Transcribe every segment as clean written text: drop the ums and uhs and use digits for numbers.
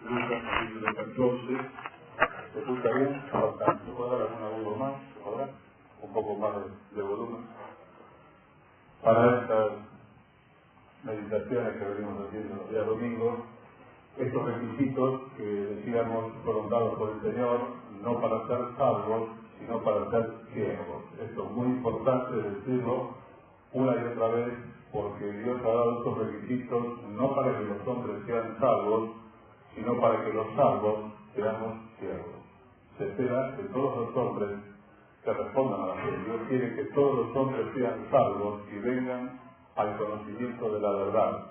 Lucas capítulo 14. ¿Se escucha bien? Bastante. ¿Se puede dar alguna voz más? ¿Se podrá? Un poco más de volumen. Para estas meditaciones que venimos haciendo los días domingos, estos requisitos que decíamos fueron dados por el Señor, no para ser salvos, sino para ser siervos. Esto es muy importante decirlo una y otra vez, porque Dios ha dado estos requisitos no para que los hombres sean salvos, sino para que los salvos seamos siervos. Se espera que todos los hombres que respondan a la fe. Dios quiere que todos los hombres sean salvos y vengan al conocimiento de la verdad.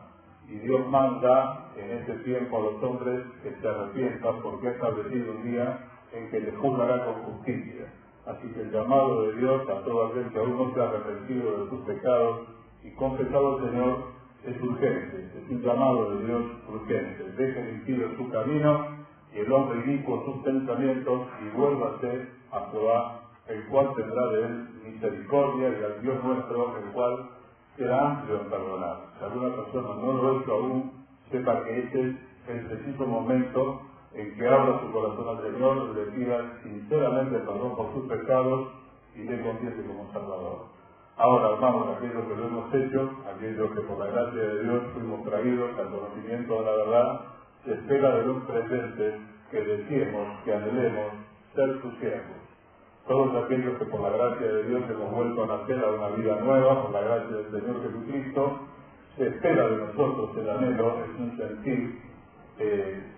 Y Dios manda en este tiempo a los hombres que se arrepientan, porque ha establecido un día en que les juzgará con justicia. Así que el llamado de Dios a todo aquel que aún no se ha arrepentido de sus pecados y confesado al Señor es urgente, es un llamado de Dios urgente. Deje el impío su camino y el hombre inicuo sus pensamientos y vuélvase a Jehová, el cual tendrá de él misericordia, y al Dios nuestro, el cual será amplio en perdonar. Si alguna persona no lo ha hecho aún, sepa que este es el preciso momento en que abra su corazón al Señor, le pida sinceramente perdón por sus pecados y le confiese como Salvador. Ahora, hermanos, aquellos que lo hemos hecho, aquellos que por la gracia de Dios fuimos traídos al conocimiento de la verdad, se espera de los presentes que deseemos, que anhelemos ser sus siervos. Todos aquellos que por la gracia de Dios hemos vuelto a nacer a una vida nueva, por la gracia del Señor Jesucristo, se espera de nosotros el anhelo, es un sentir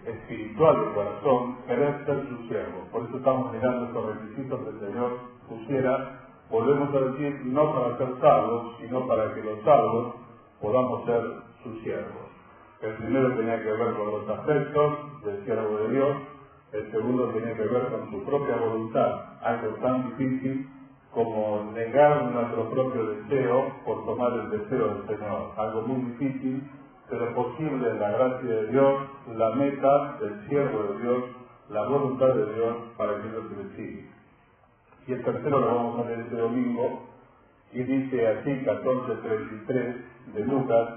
espiritual de corazón, querer ser sus siervos. Por eso estamos mirando estos requisitos que el Señor pusiera, volvemos a decir, no para ser salvos, sino para que los salvos podamos ser sus siervos. El primero tenía que ver con los aspectos del siervo de Dios, el segundo tenía que ver con su propia voluntad, algo tan difícil como negar nuestro propio deseo por tomar el deseo del Señor, algo muy difícil, pero posible en la gracia de Dios, la meta del siervo de Dios, la voluntad de Dios para que Dios se le siga. Y el tercero lo vamos a leer este domingo, y dice así, 14:33 de Lucas,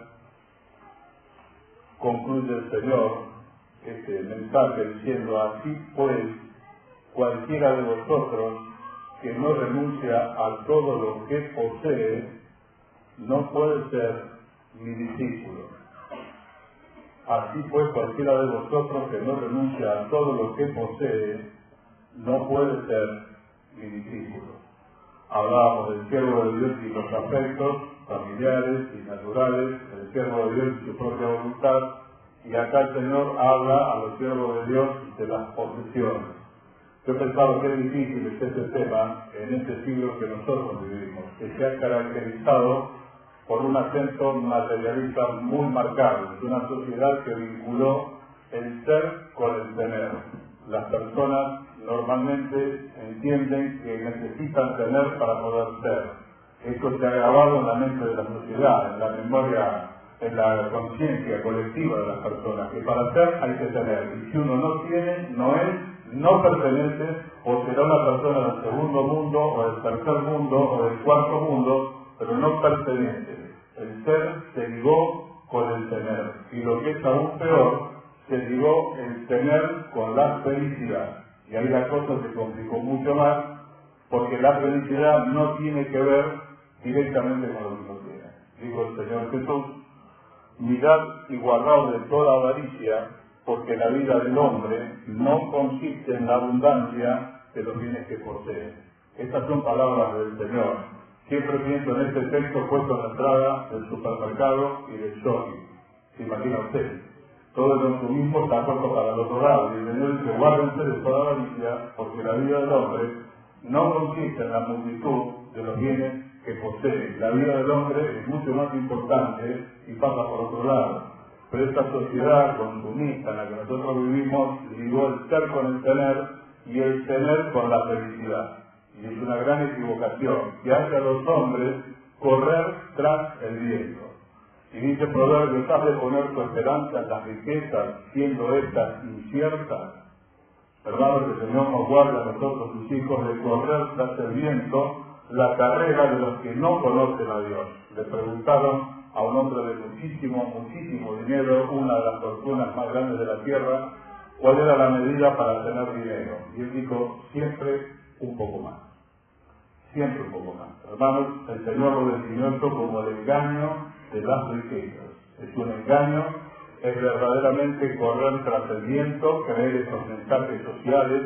concluye el Señor este mensaje diciendo: así pues, cualquiera de vosotros que no renuncia a todo lo que posee, no puede ser mi discípulo. Así pues, cualquiera de vosotros que no renuncia a todo lo que posee, no puede ser mi discípulo. Hablábamos del siervo de Dios y los afectos familiares y naturales, el siervo de Dios y su propia voluntad, y acá el Señor habla a los siervos de Dios de las posesiones. Yo he pensado que es difícil este tema en este siglo que nosotros vivimos, que se ha caracterizado por un acento materialista muy marcado, de una sociedad que vinculó el ser con el tener. Las personas normalmente entienden que necesitan tener para poder ser. Esto se ha grabado en la mente de la sociedad, en la memoria, en la conciencia colectiva de las personas, que para ser hay que tener, y si uno no tiene, no es, no pertenece, o será una persona del segundo mundo, o del tercer mundo, o del cuarto mundo, pero no pertenece. El ser se ligó con el tener, y lo que es aún peor, se ligó el tener con la felicidad. Y ahí la cosa se complicó mucho más, porque la felicidad no tiene que ver directamente con lo que uno tiene. Dijo el Señor Jesús: mirad y guardaos de toda avaricia, porque la vida del hombre no consiste en la abundancia de los bienes que posee. Estas son palabras del Señor. Siempre pienso en este texto puesto en la entrada del supermercado y del shopping. ¿Se imagina usted? Todo el consumismo está puesto para el otro lado, y el Señor dice: guárdense de toda avaricia, porque la vida del hombre no consiste en la multitud de los bienes que posee. La vida del hombre es mucho más importante y pasa por otro lado. Pero esta sociedad consumista en la que nosotros vivimos ligó el ser con el tener y el tener con la felicidad. Y es una gran equivocación que hace a los hombres correr tras el viento. Y dice Proverbios: has de poner tu esperanza en las riquezas, siendo estas inciertas. Hermanos, que el Señor nos guarde a nosotros, sus hijos, de correr tras el viento la carrera de los que no conocen a Dios. Le preguntaron a un hombre de muchísimo dinero, una de las fortunas más grandes de la tierra, cuál era la medida para tener dinero. Y él dijo, siempre un poco más. Siempre un poco más. Hermanos, el Señor lo definió esto como el engaño de las riquezas. Es un engaño, es verdaderamente correr tras el viento, creer esos mensajes sociales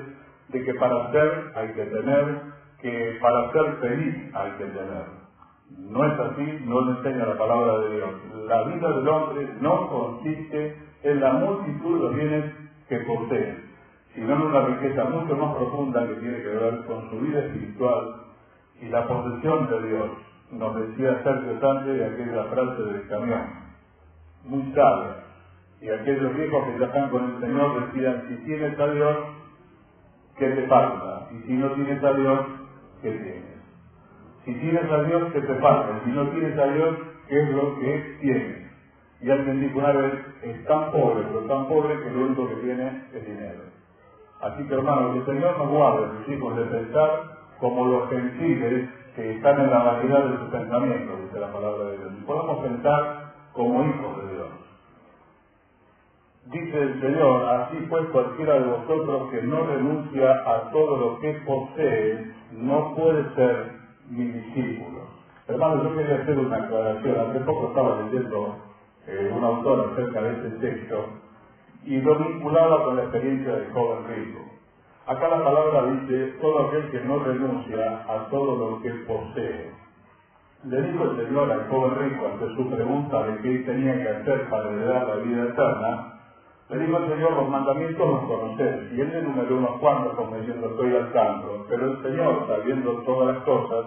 de que para ser hay que tener, que para ser feliz hay que tener. No es así, no lo enseña la palabra de Dios. La vida del hombre no consiste en la multitud de los bienes que posee, sino en una riqueza mucho más profunda que tiene que ver con su vida espiritual y la posesión de Dios. Nos decía Sergio Sánchez de aquella frase del camión, muy sabia. Y aquellos viejos que ya están con el Señor decían, si tienes a Dios, ¿qué te falta? Y si no tienes a Dios, ¿qué tienes? Si tienes a Dios, ¿qué te falta? Y si no tienes a Dios, ¿qué es lo que tienes? Y alguien dijo una vez, es tan pobre, pero tan pobre que lo único que tiene es dinero. Así que hermanos, que el Señor nos guarde a sus hijos de pensar como los gentiles que están en la vanidad de sus pensamientos, dice la palabra de Dios. Y podamos pensar como hijos de Dios. Dice el Señor, así pues cualquiera de vosotros que no renuncia a todo lo que posee, no puede ser mi discípulo. Hermanos, yo quería hacer una aclaración. Hace poco estaba leyendo un autor acerca de este texto y lo vinculaba con la experiencia del joven rico. Acá la palabra dice, todo aquel que no renuncia a todo lo que posee. Le dijo el Señor al joven rico ante su pregunta de qué tenía que hacer para heredar la vida eterna. Le dijo el Señor, los mandamientos los conocéis. Y él le enumeró unos cuantos como diciendo, estoy al tanto. Pero el Señor, sabiendo todas las cosas,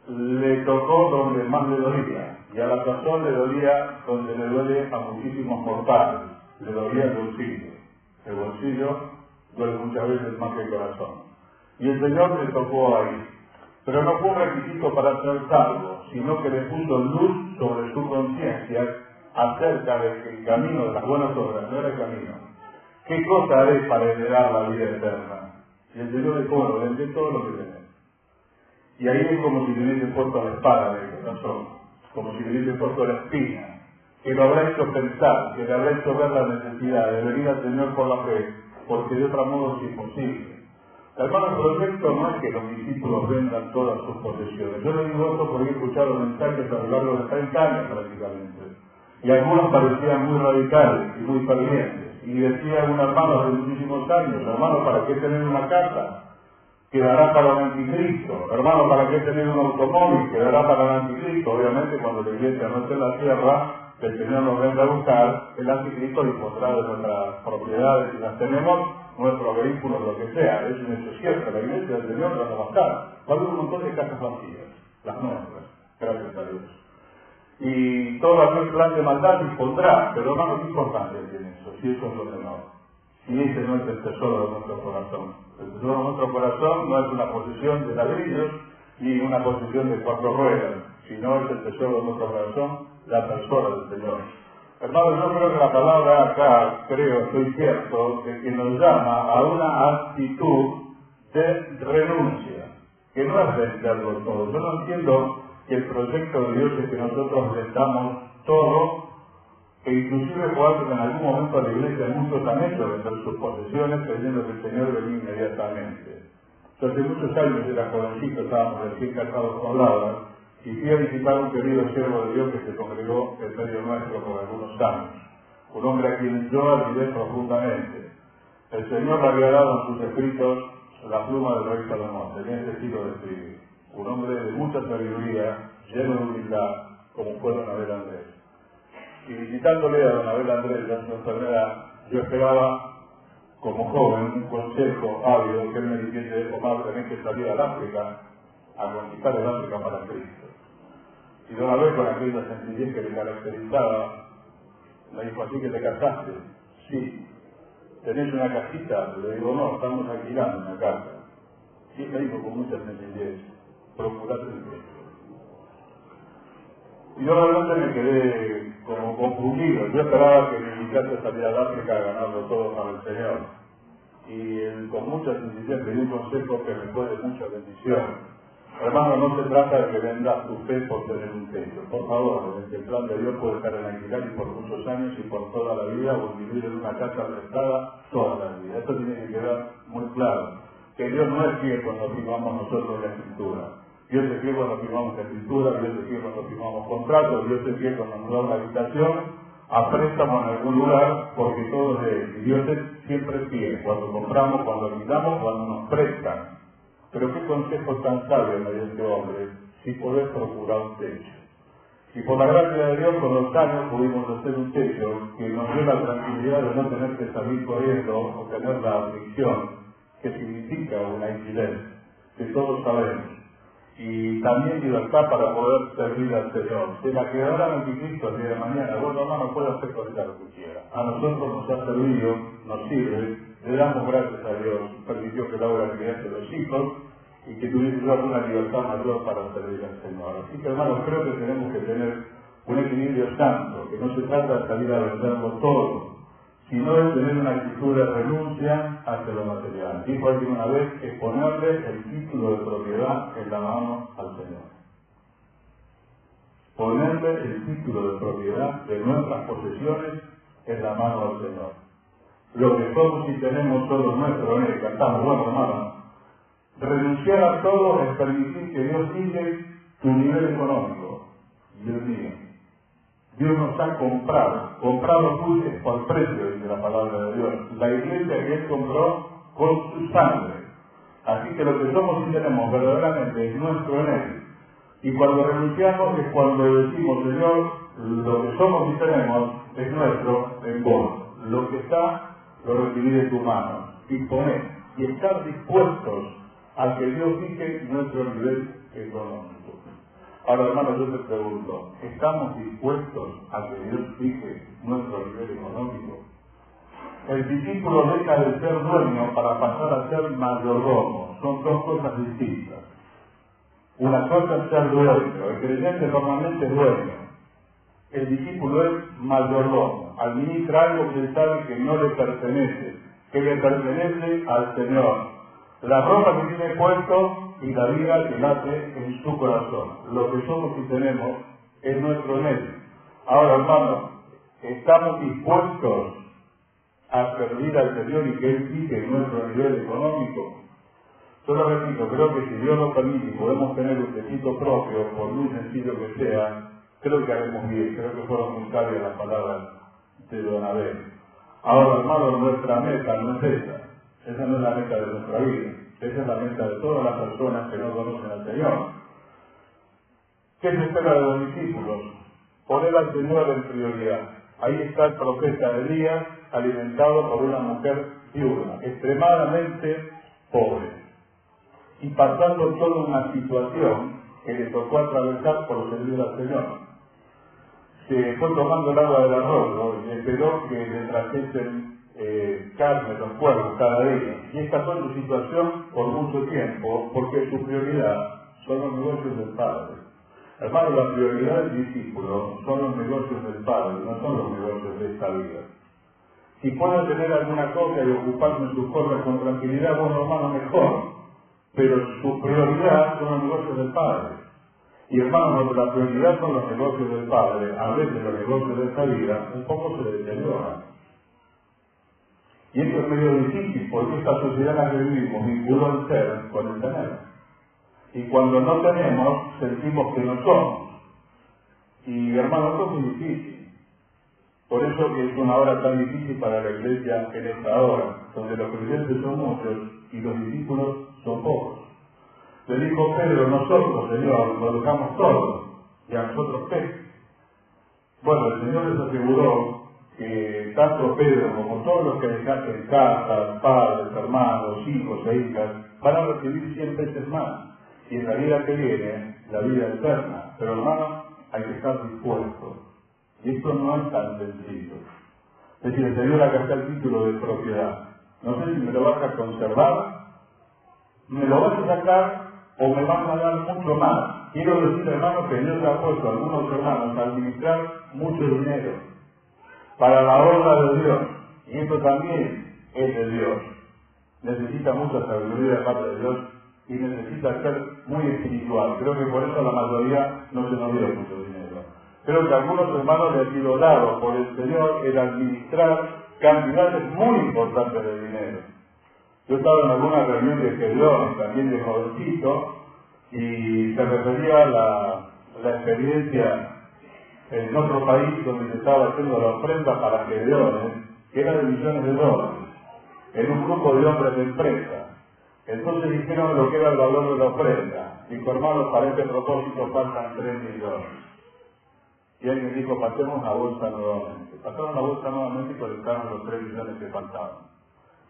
le tocó donde más le dolía. Y a la razón le dolía donde le duele a muchísimos mortales. Le dolía el bolsillo. El bolsillo duele muchas veces más que el corazón. Y el Señor le tocó ahí. Pero no fue un requisito para ser salvo, sino que le puso luz sobre su conciencia acerca de que el camino de las buenas obras no era el camino. ¿Qué cosa haré para heredar la vida eterna? Y el Señor dijo, bueno, vendé todo lo que tenés. Y ahí es como si le hubiese puesto la espada en el corazón, como si le hubiese puesto la espina, que lo habrá hecho pensar, que le habrá hecho ver la necesidad de venir al Señor por la fe, porque de otro modo es imposible. Hermano, el proyecto no es que los discípulos vendan todas sus posesiones. Yo le digo esto porque he escuchado mensajes a lo largo de 30 años prácticamente. Y algunos parecían muy radicales y muy fervientes. Y decía un hermano de muchísimos años, hermano, ¿para qué tener una casa? Quedará para el anticristo. Hermano, ¿para qué tener un automóvil? Quedará para el anticristo. Obviamente, cuando la iglesia no esté en la tierra, el Señor nos venga a buscar, el anticristo dispondrá de nuestras propiedades, si las tenemos, nuestros vehículos, lo que sea. Es un hecho cierto, la iglesia del Señor nos va a bastar. Va a haber un montón de casas vacías, las nuestras, gracias a Dios. Y todo aquel plan de maldad dispondrá, pero hermano, ¿qué importancia tiene eso? Si eso es lo menor. Si ese no es el tesoro de nuestro corazón. El tesoro de nuestro corazón no es una posesión de ladrillos ni una posesión de 4 ruedas, sino es el tesoro de nuestro corazón, la persona del Señor. Hermano, yo creo que la palabra acá, estoy cierto, de que nos llama a una actitud de renuncia, que no es venderlo todo. Yo no entiendo que el proyecto de Dios es que nosotros vendamos todo, que inclusive pueda que en algún momento a la iglesia muchos han hecho vender sus posesiones creyendo que el Señor venía inmediatamente. Yo hace muchos años era jovencito, estábamos recién casados con Laura, y fui a visitar a un querido siervo de Dios que se congregó en medio nuestro por algunos años. Un hombre a quien yo admiré profundamente. El Señor le había dado en sus escritos la pluma del rey Salomón, tenía este estilo de escribir. Un hombre de mucha sabiduría, lleno de humildad, como fue don Abel Andrés. Y visitándole a don Abel Andrés en su enfermedad, yo esperaba, como joven, un consejo ávido que él me dijese, Omar, tenés que salir al África a conquistar el África para Cristo. Y don Abel, con aquella sencillez que le caracterizaba, me dijo, ¿así que te casaste? Sí. ¿Tenés una casita? Le digo, no, estamos alquilando una casa. Y me dijo con mucha sencillez, procurate el Cristo. Y yo realmente me quedé como confundido. Yo esperaba que mi muchacho saliera al África a ganarlo todo para el Señor. Y él, con mucha sencillez me dio un consejo que me fue de mucha bendición. Hermano, no se trata de que vendas tu fe por tener un techo. Por favor, el plan de Dios puede estar en alquiler y por muchos años y por toda la vida, o vivir en una casa prestada toda la vida. Esto tiene que quedar muy claro. Que Dios no es fiel cuando firmamos nosotros la escritura. Dios es fiel cuando firmamos la escritura, Dios es fiel cuando firmamos contratos, Dios es fiel cuando nos da una habitación, a préstamo en algún lugar, porque todo es de Él. Y Dios es siempre fiel cuando compramos, cuando alquilamos, cuando nos prestan. Pero qué consejo tan sabio me dio este hombre, si podés procurar un techo. Y por la gracia de Dios, con los años pudimos hacer un techo que nos dio la tranquilidad de no tener que salir corriendo o tener la aflicción que significa un alquiler, que todos sabemos. Y también libertad para poder servir al Señor. Se la quedará en Cristo el día de mañana. Bueno, hermano, puede hacer cualquier lo que quiera. A nosotros nos ha servido, nos sirve, le damos gracias a Dios. Permitió que Laura criase los hijos y que tuviese una libertad mayor para servir al Señor. Así que, hermanos, creo que tenemos que tener un equilibrio santo, que no se trata de salir a venderlo todo, sino de tener una actitud de renuncia hacia lo material. Dijo alguien una vez que ponerle el título de propiedad en la mano al Señor. Ponerle el título de propiedad de nuestras posesiones en la mano al Señor. Lo que somos y tenemos solo nuestro, en el cantamos, bueno, hermano. Renunciar a todo es permitir que Dios sigue tu nivel económico y el mío. Dios nos ha comprado juicios por precio, dice la palabra de Dios. La iglesia que Él compró con su sangre. Así que lo que somos y tenemos verdaderamente es nuestro en Él. Y cuando renunciamos es cuando decimos, Señor, lo que somos y tenemos es nuestro en vos. Lo que está, lo recibí de tu mano. Disponer y estar dispuestos a que Dios fije nuestro nivel económico. Ahora, hermano, yo te pregunto, ¿estamos dispuestos a que Dios fije nuestro nivel económico? El discípulo deja de ser dueño para pasar a ser mayordomo. Son dos cosas distintas. Una cosa es ser dueño. El creyente normalmente es dueño. El discípulo es mayordomo. Administra algo que él sabe que no le pertenece, que le pertenece al Señor. La ropa que tiene puesto y la vida que late en su corazón. Lo que somos y tenemos es nuestro en Él. Ahora, hermano, ¿estamos dispuestos a servir al Señor y que Él fije nuestro nivel económico? Yo lo repito, creo que si Dios nos permite y podemos tener un techito propio, por muy sencillo que sea, creo que haremos bien. Creo que fueron muy sabias las palabras de Don Abel. Ahora, hermano, nuestra meta no es esa. Esa no es la meta de nuestra vida. Esa es la meta de todas las personas que no conocen al Señor. ¿Qué se espera de los discípulos? Poner al Señor en prioridad. Ahí está el profeta Elías, alimentado por una mujer viuda, extremadamente pobre, y pasando toda una situación que le tocó atravesar por servir al Señor. Se fue tomando el agua del arroyo y esperó que le trajesen carne, los cuervos cada día. Y esta fue su situación por mucho tiempo, porque su prioridad son los negocios del Padre. Hermano, la prioridad del discípulo son los negocios del Padre, no son los negocios de esta vida. Si puede tener alguna cosa y ocuparse en sus cosas con tranquilidad, bueno, hermano, mejor. Pero su prioridad son los negocios del Padre. Y hermano, cuando la prioridad son los negocios del Padre, a veces los negocios de esta vida, un poco se deterioran. Y esto es medio difícil, porque esta sociedad en la que vivimos vinculó el ser con el tener. Y cuando no tenemos, sentimos que no somos. Y hermano, esto es muy difícil. Por eso que es una hora tan difícil para la iglesia en esta hora, donde los creyentes son muchos y los discípulos son pocos. Le dijo Pedro, nosotros, Señor, lo dejamos todo, y a nosotros qué. Bueno, el Señor les aseguró que tanto Pedro como todos los que dejasen casas, padres, hermanos, hijos e hijas, van a recibir 100 veces más. Y en la vida que viene, la vida eterna. Pero hermano, hay que estar dispuesto. Y esto no es tan sencillo. Es decir, Señor, acá está el título de propiedad. No sé si me lo vas a conservar, me lo vas a sacar o me vas a dar mucho más. Quiero decir, hermano, que Dios ha puesto a algunos hermanos a administrar mucho dinero para la obra de Dios. Y esto también es de Dios. Necesita mucha sabiduría de parte de Dios y necesita ser muy espiritual. Creo que por eso la mayoría no se nos dio mucho dinero. Creo que a algunos hermanos les ha sido dado por el Señor el administrar cantidades muy importantes de dinero. Yo estaba en alguna reunión de Gedeón, también de jovencito, y se refería a la experiencia en otro país donde se estaba haciendo la ofrenda para Gedeón, que era de millones de dólares, en un grupo de hombres de empresa. Entonces dijeron lo que era el valor de la ofrenda. Dijo, hermanos, para este propósito faltan 3 millones. Y alguien dijo, pasemos la bolsa nuevamente. Pasaron la bolsa nuevamente y colectaron los 3 millones que faltaban.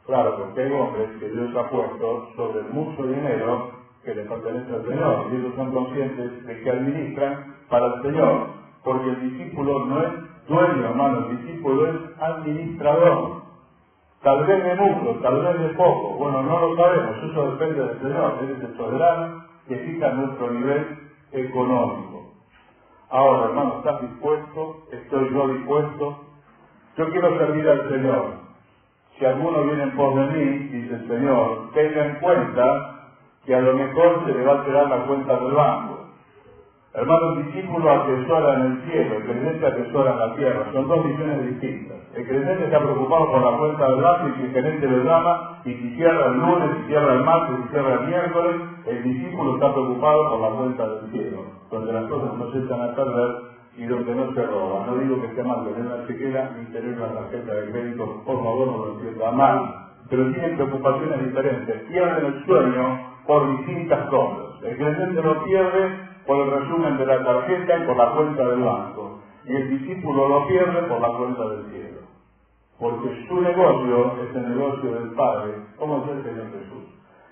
Claro, porque hay hombres que Dios ha puesto sobre mucho dinero que le pertenece al Señor. Y ellos son conscientes de que administran para el Señor. Porque el discípulo no es dueño, hermano, el discípulo es administrador. Tal vez de mucho, tal vez de poco. Bueno, no lo sabemos, eso depende del Señor. Él es el soberano que fija nuestro nivel económico. Ahora, hermano, ¿estás dispuesto? ¿Estoy yo dispuesto? Yo quiero servir al Señor. Si alguno viene en pos de mí, dice el Señor, tenga en cuenta que a lo mejor se le va a alterar la cuenta del banco. Hermano, el discípulo atesora en el cielo, el creyente atesora en la tierra. Son dos visiones distintas. El creyente está preocupado por la cuenta del banco y si el gerente lo llama, y si cierra el lunes, si cierra el martes, si cierra el miércoles, el discípulo está preocupado por la cuenta del cielo, donde las cosas no se echan a perder y donde no se roban. No digo que esté mal tener una chequera ni tener una tarjeta de crédito, por favor no lo entienda mal, pero tienen preocupaciones diferentes. Pierden el sueño por distintas cosas. El creyente lo pierde por el resumen de la tarjeta y por la cuenta del banco. Y el discípulo lo pierde por la cuenta del cielo. Porque su negocio es el negocio del Padre, como dice el Señor Jesús.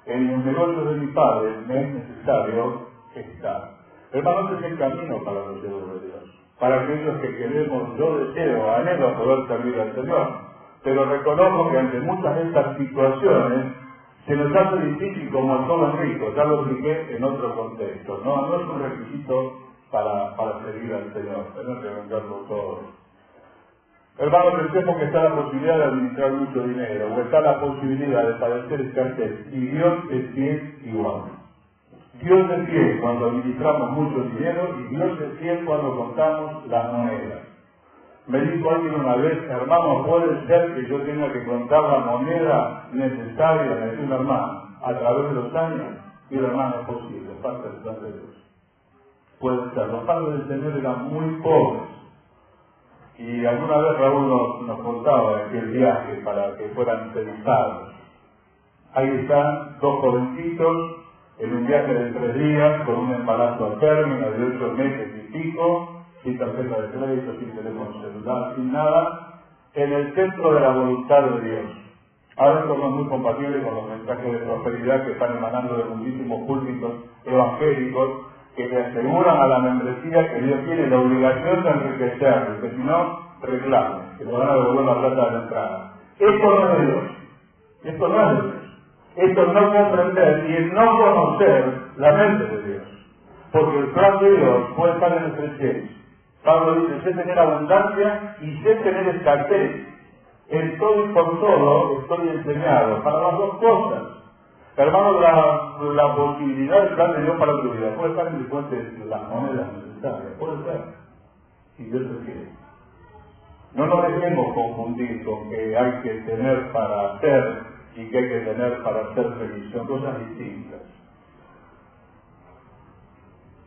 En el negocio de mi Padre me es necesario estar. Hermanos, es el camino para los hijos de Dios. Para aquellos que queremos, yo deseo, anhelo poder servir al Señor. Pero reconozco que ante muchas de estas situaciones se nos hace difícil como el joven rico, ya lo expliqué en otro contexto. No es un requisito para servir al Señor, tener que venderlo todo. Hermanos, pensemos que está la posibilidad de administrar mucho dinero, o está la posibilidad de padecer escasez, y Dios es fiel igual. Dios es fiel cuando administramos mucho dinero, y Dios es fiel cuando contamos las monedas. Me dijo alguien una vez, hermano, puede ser que yo tenga que contar la moneda necesaria, me dijo un hermano, a través de los años, y el hermano es posible, parte del plan de Dios. Puede ser, los padres del Señor eran muy pobres, y alguna vez Raúl nos contaba de aquel viaje para que fueran entrevistados. Ahí están dos jovencitos en un viaje de 3 días, con un embarazo a término de 8 meses y pico, sin tarjeta de crédito, sin teléfono celular, sin nada, en el centro de la voluntad de Dios. Ahora esto no es muy compatible con los mensajes de prosperidad que están emanando de muchísimos púlpitos evangélicos que le aseguran a la membresía que Dios tiene la obligación de enriquecerle, que si no, reclame, que le van a devolver la plata de la entrada. Esto no es de Dios. Esto no es de Dios. Esto es no comprender y el no conocer la mente de Dios. Porque el plan de Dios puede estar en el presente. Pablo dice, sé tener abundancia y sé tener escasez. En todo y por todo estoy enseñado, para las dos cosas. Hermanos, la posibilidad del plan de Dios para tu vida puede estar en el puente de las monedas necesarias, puede ser, si Dios lo quiere. No nos dejemos confundir con que hay que tener para hacer y que hay que tener para ser feliz, son cosas distintas.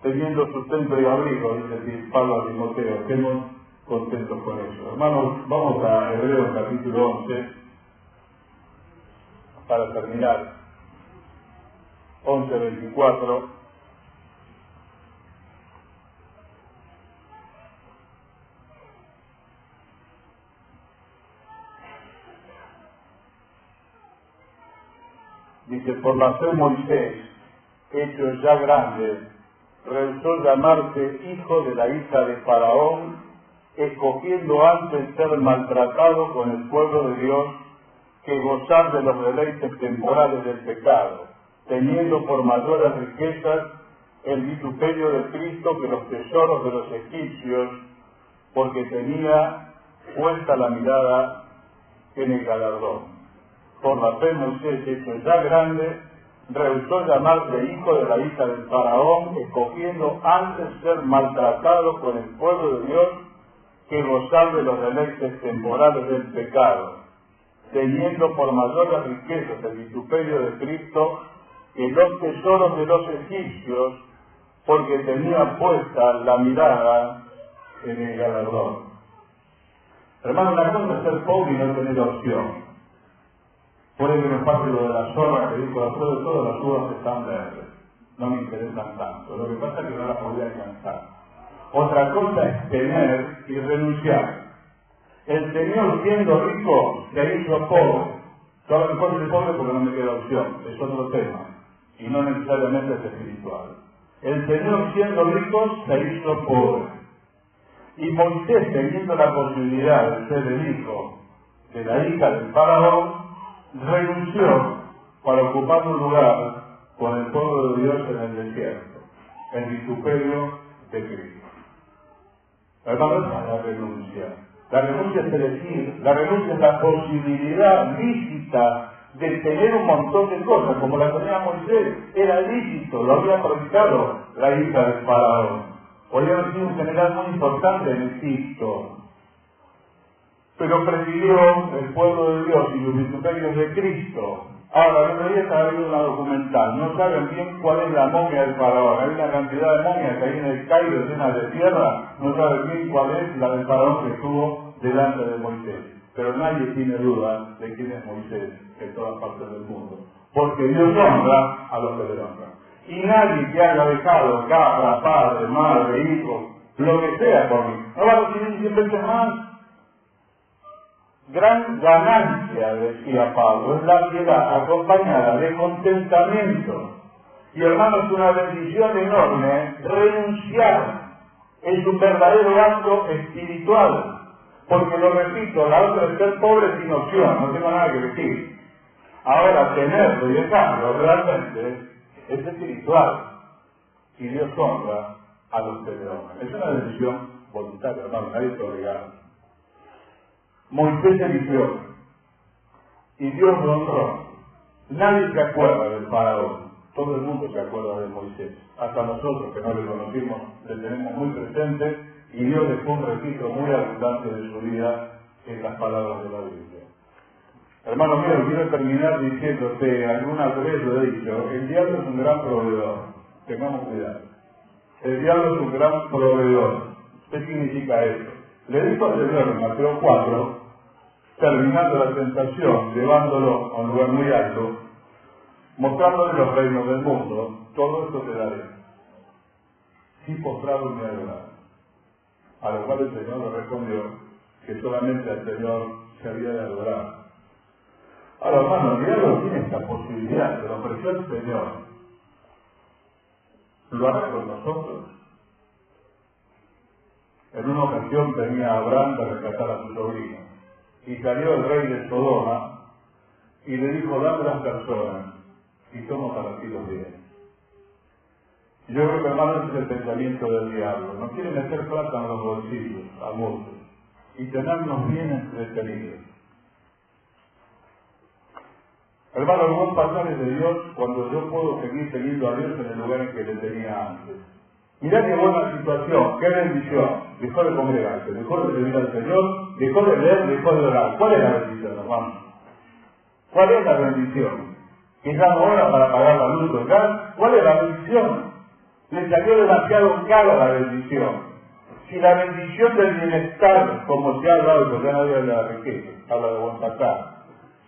Teniendo sustento y abrigo, dice Pablo a Timoteo, estemos contentos con eso. Hermanos, vamos a Hebreos capítulo 11, para terminar. 11:24. Dice, por la fe Moisés, hecho ya grande, rehusó llamarse hijo de la hija de Faraón, escogiendo antes ser maltratado con el pueblo de Dios que gozar de los deleites temporales del pecado, teniendo por mayores riquezas el vituperio de Cristo que los tesoros de los egipcios, porque tenía puesta la mirada en el galardón. Por la fe Moisés, hecho ya grande, rehusó llamarse hijo de la hija del faraón, escogiendo antes ser maltratado con el pueblo de Dios que gozar de los deleites temporales del pecado, teniendo por mayores riquezas el vituperio de Cristo que los tesoros de los egipcios, porque tenía puesta la mirada en el galardón. Hermano, una cosa es ser pobre y no tener opción. Puede que me pase lo de la zorra que dijo, después de todo las uvas están verdes, no me interesan tanto. Lo que pasa es que no las podía alcanzar. Otra cosa es tener y renunciar. El Señor, siendo rico, se hizo pobre. Yo a lo mejor soy pobre porque no me queda opción, es otro tema, y no necesariamente es espiritual. El Señor, siendo rico, se hizo pobre. Y Moisés, teniendo la posibilidad de ser el hijo de la hija del faraón, renunció para ocupar un lugar con el pueblo de Dios en el desierto, el vituperio de Cristo. Hermano, esa es la renuncia. La renuncia es elegir, la renuncia es la posibilidad lícita de tener un montón de cosas, como la tenía Moisés. Era lícito, lo había practicado la hija del faraón. Podía haber sido un general muy importante en Egipto, pero prefirió el pueblo de Dios y los vituperios de Cristo. Ahora, el otro día estaba viendo una documental, no saben bien cuál es la momia del faraón. Hay una cantidad de momias que hay en el Cairo llenas de tierra, no saben bien cuál es la del faraón que estuvo delante de Moisés. Pero nadie tiene duda de quién es Moisés en todas partes del mundo, porque Dios honra a los que le honran. Y nadie que haya dejado cabra, padre, madre, hijo, lo que sea por mí, no va a recibir 100 veces más. Gran ganancia, decía Pablo, es la piedad acompañada de contentamiento. Y hermanos, es una bendición enorme renunciar. Es un verdadero acto espiritual. Porque, lo repito, la otra es ser pobre sin opción, no tengo nada que decir. Ahora, tenerlo y dejarlo realmente es espiritual. Y Dios honra a los que le honran. Es una decisión voluntaria, hermano, nadie te obliga. Moisés eligió y Dios lo honró. Nadie se acuerda del faraón, todo el mundo se acuerda de Moisés. Hasta nosotros que no le conocimos, le tenemos muy presente y Dios dejó un registro muy abundante de su vida en las palabras de la Biblia. Hermano mío, quiero terminar diciéndote, alguna vez lo he dicho, el diablo es un gran proveedor, tengamos cuidado. El diablo es un gran proveedor. ¿Qué significa eso? Le dijo al Señor en Mateo 4, terminando la tentación, llevándolo a un lugar muy alto, mostrándole los reinos del mundo, todo esto te daré, si postrado me adorarás. A lo cual el Señor le respondió que solamente al Señor se había de adorar. Ahora, hermano, el diablo tiene esta posibilidad, se lo ofreció el Señor. ¿Lo hará con nosotros? En una ocasión tenía a Abraham de rescatar a su sobrino, y salió el rey de Sodoma y le dijo, dame las personas y toma para ti los bienes. Yo creo que, hermano, ese es el pensamiento del diablo. Nos quiere meter plata en los bolsillos, a muchos, y tenernos bien entretenidos. Hermano, el buen pasar es de Dios cuando yo puedo seguir teniendo a Dios en el lugar en que le tenía antes. Mirá qué buena situación, qué bendición. Dejó de congregarse, dejó de servir al Señor, dejó de leer, dejó de orar. ¿Cuál es la bendición, hermano? ¿Cuál es la bendición? Que ya no ora para pagar la luz o el gas. ¿Cuál es la bendición? Le salió demasiado cara la bendición. Si la bendición del bienestar, como se ha hablado, porque ya nadie habla de la riqueza, habla de buen pasar.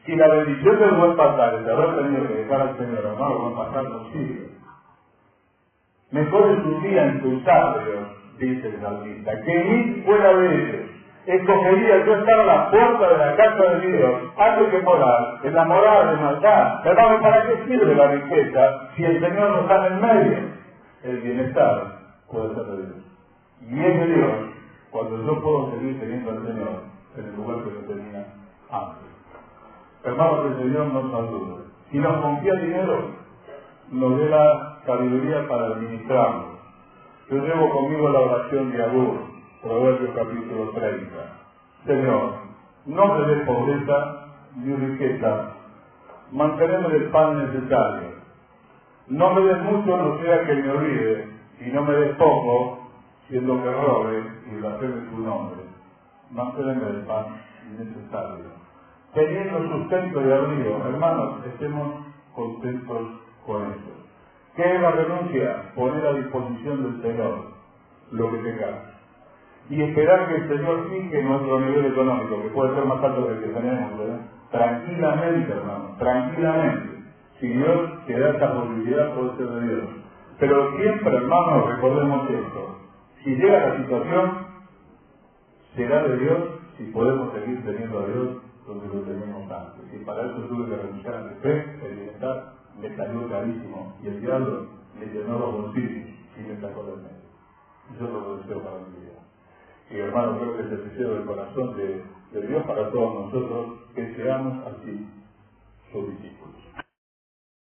Si la bendición del buen pasar es haber tenido que dejar al Señor, hermano, el buen pasar no sirve. Mejor es un día en tus atrios, dice el salmista, que ir fuera de ellos. Escogería yo estar a la puerta de la casa de Dios antes que morar en la morada de maldad. Hermano, ¿para qué sirve la riqueza si el Señor no está en el medio? El bienestar puede ser de Dios. Y es de Dios cuando yo puedo seguir teniendo al Señor en el lugar que lo tenía antes. Hermanos, el Señor nos saluda. Si nos confía dinero, nos dé la sabiduría para administrarlo. Yo llevo conmigo la oración de Agur, Proverbios capítulo 30. Señor, no me dé pobreza ni riqueza, mantenerme el pan necesario, No me des mucho, no sea que me olvide, y no me des poco, siendo que robe y blasfeme tu nombre. Manténme el pan necesario. Teniendo sustento y abrigo, hermanos, estemos contentos con eso. ¿Qué es la renuncia? Poner a disposición del Señor lo que tengamos. Y esperar que el Señor fije nuestro nivel económico, que puede ser más alto que el que tenemos, ¿verdad? Tranquilamente, hermanos, tranquilamente. Si Dios te da esta posibilidad, puede ser de Dios. Pero siempre, hermanos, recordemos esto. Si llega la situación, será de Dios si podemos seguir teniendo a Dios donde lo teníamos antes. Y para eso tuve que renunciar a mi fe, el bienestar me salió carísimo y el diablo me llenó los bolsillos y me sacó del medio. Yo lo deseo para mi vida. Y hermano, creo que es el deseo del corazón de Dios para todos nosotros, que seamos así sus discípulos.